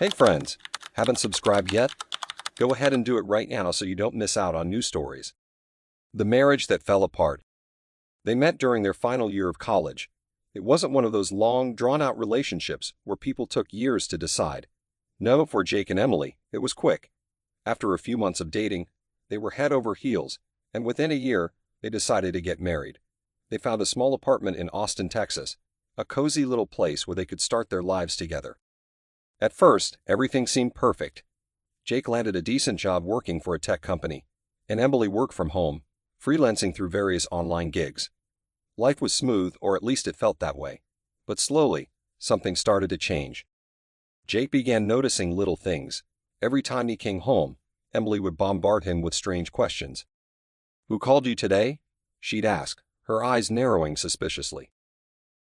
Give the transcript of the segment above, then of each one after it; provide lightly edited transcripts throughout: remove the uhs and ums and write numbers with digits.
Hey friends, haven't subscribed yet? Go ahead and do it right now so you don't miss out on new stories. The marriage that fell apart. They met during their final year of college. It wasn't one of those long, drawn-out relationships where people took years to decide. No, for Jake and Emily, it was quick. After a few months of dating, they were head over heels, and within a year, they decided to get married. They found a small apartment in Austin, Texas, a cozy little place where they could start their lives together. At first, everything seemed perfect. Jake landed a decent job working for a tech company, and Emily worked from home, freelancing through various online gigs. Life was smooth, or at least it felt that way. But slowly, something started to change. Jake began noticing little things. Every time he came home, Emily would bombard him with strange questions. "Who called you today?" she'd ask, her eyes narrowing suspiciously.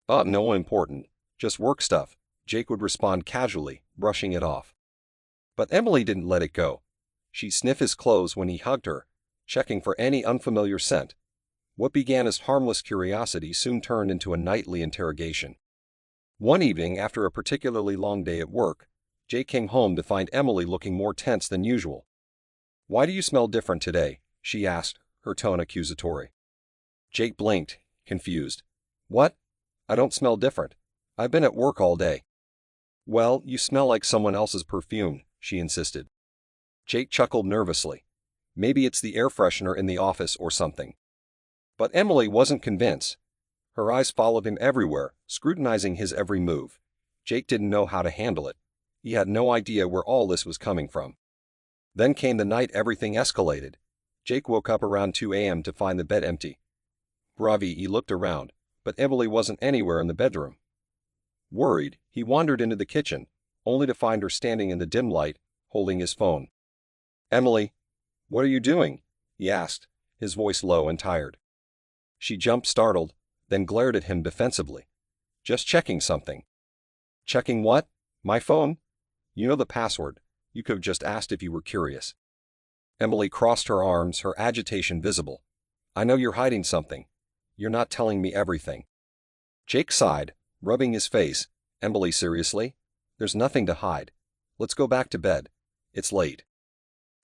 No one important, just work stuff," Jake would respond casually, brushing it off. But Emily didn't let it go. She'd sniff his clothes when he hugged her, checking for any unfamiliar scent. What began as harmless curiosity soon turned into a nightly interrogation. One evening, after a particularly long day at work, Jake came home to find Emily looking more tense than usual. "Why do you smell different today?" she asked, her tone accusatory. Jake blinked, confused. "What? I don't smell different. I've been at work all day." "Well, you smell like someone else's perfume," she insisted. Jake chuckled nervously. Maybe it's the air freshener in the office or something. But Emily wasn't convinced. Her eyes followed him everywhere, scrutinizing his every move. Jake didn't know how to handle it. He had no idea where all this was coming from. Then came the night everything escalated. Jake woke up around 2 a.m. to find the bed empty. Bravi, he looked around, but Emily wasn't anywhere in the bedroom. Worried, he wandered into the kitchen, only to find her standing in the dim light, holding his phone. "Emily, what are you doing?" he asked, his voice low and tired. She jumped startled, then glared at him defensively. "Just checking something." "Checking what? My phone? You know the password. You could have just asked if you were curious." Emily crossed her arms, her agitation visible. "I know you're hiding something. You're not telling me everything." Jake sighed, rubbing his face. "Emily, seriously? There's nothing to hide. Let's go back to bed. It's late."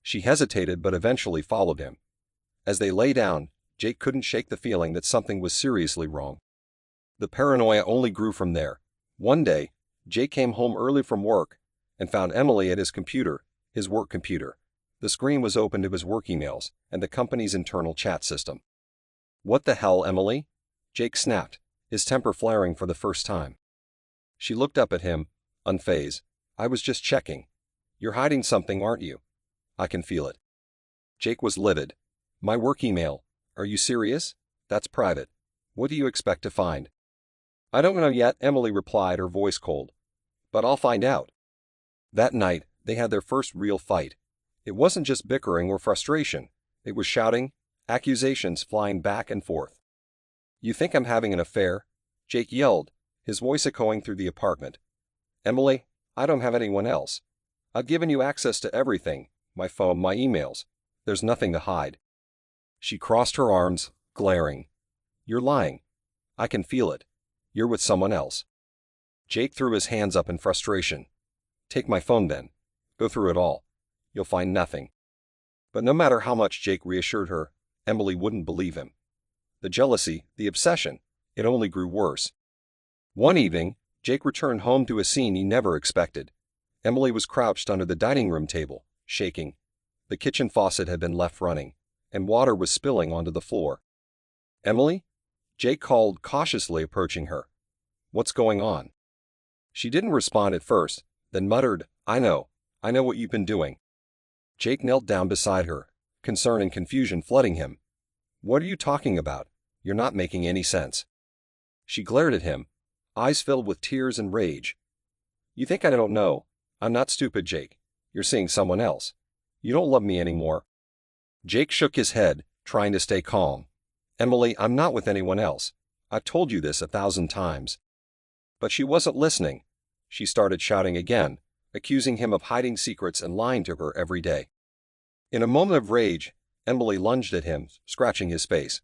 She hesitated but eventually followed him. As they lay down, Jake couldn't shake the feeling that something was seriously wrong. The paranoia only grew from there. One day, Jake came home early from work and found Emily at his computer, his work computer. The screen was open to his work emails and the company's internal chat system. "What the hell, Emily?" Jake snapped, his temper flaring for the first time. She looked up at him, unfazed. "I was just checking. You're hiding something, aren't you? I can feel it." Jake was livid. "My work email. Are you serious? That's private. What do you expect to find?" "I don't know yet," Emily replied, her voice cold. "But I'll find out." That night, they had their first real fight. It wasn't just bickering or frustration. It was shouting, accusations flying back and forth. "You think I'm having an affair?" Jake yelled, his voice echoing through the apartment. "Emily, I don't have anyone else. I've given you access to everything, my phone, my emails. There's nothing to hide." She crossed her arms, glaring. "You're lying. I can feel it. You're with someone else." Jake threw his hands up in frustration. "Take my phone then. Go through it all. You'll find nothing." But no matter how much Jake reassured her, Emily wouldn't believe him. The jealousy, the obsession, it only grew worse. One evening, Jake returned home to a scene he never expected. Emily was crouched under the dining room table, shaking. The kitchen faucet had been left running, and water was spilling onto the floor. "Emily?" Jake called, cautiously approaching her. "What's going on?" She didn't respond at first, then muttered, I know what you've been doing." Jake knelt down beside her, concern and confusion flooding him. "What are you talking about? You're not making any sense." She glared at him, eyes filled with tears and rage. "You think I don't know? I'm not stupid, Jake. You're seeing someone else. You don't love me anymore." Jake shook his head, trying to stay calm. "Emily, I'm not with anyone else. I've told you this 1,000 times." But she wasn't listening. She started shouting again, accusing him of hiding secrets and lying to her every day. In a moment of rage, Emily lunged at him, scratching his face.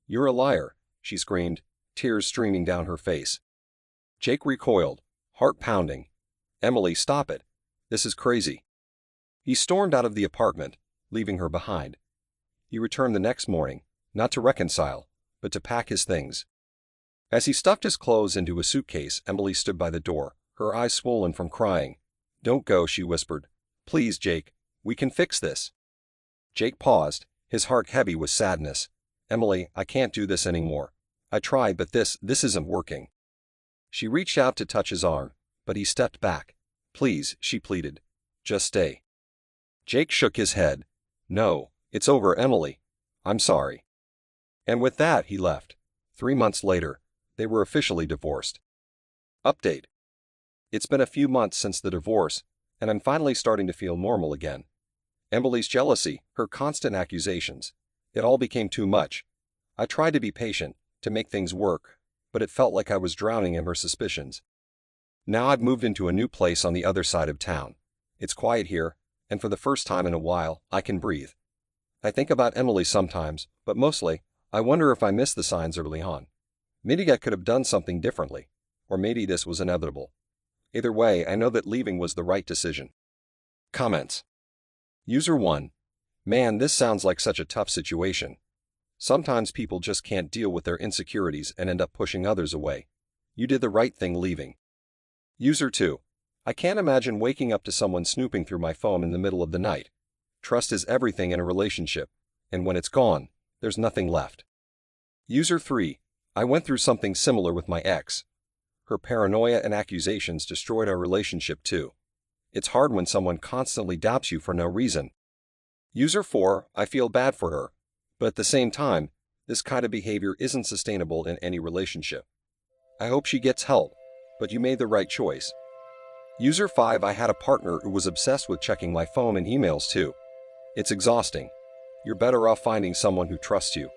"You're a liar," she screamed, tears streaming down her face. Jake recoiled, heart pounding. "Emily, stop it. This is crazy." He stormed out of the apartment, leaving her behind. He returned the next morning, not to reconcile, but to pack his things. As he stuffed his clothes into a suitcase, Emily stood by the door, her eyes swollen from crying. "Don't go," she whispered. "Please, Jake, we can fix this." Jake paused, his heart heavy with sadness. "Emily, I can't do this anymore. I tried, but this isn't working." She reached out to touch his arm, but he stepped back. "Please," she pleaded. "Just stay." Jake shook his head. "No, it's over, Emily. I'm sorry." And with that, he left. 3 months later, they were officially divorced. Update. It's been a few months since the divorce, and I'm finally starting to feel normal again. Emily's jealousy, her constant accusations, it all became too much. I tried to be patient, to make things work, but it felt like I was drowning in her suspicions. Now I've moved into a new place on the other side of town. It's quiet here, and for the first time in a while, I can breathe. I think about Emily sometimes, but mostly, I wonder if I missed the signs early on. Maybe I could have done something differently, or maybe this was inevitable. Either way, I know that leaving was the right decision. Comments. User 1. Man, this sounds like such a tough situation. Sometimes people just can't deal with their insecurities and end up pushing others away. You did the right thing leaving. User 2. I can't imagine waking up to someone snooping through my phone in the middle of the night. Trust is everything in a relationship, and when it's gone, there's nothing left. User 3. I went through something similar with my ex. Her paranoia and accusations destroyed our relationship too. It's hard when someone constantly doubts you for no reason. User 4. I feel bad for her, but at the same time, this kind of behavior isn't sustainable in any relationship. I hope she gets help, but you made the right choice. User 5. I had a partner who was obsessed with checking my phone and emails too. It's exhausting. You're better off finding someone who trusts you.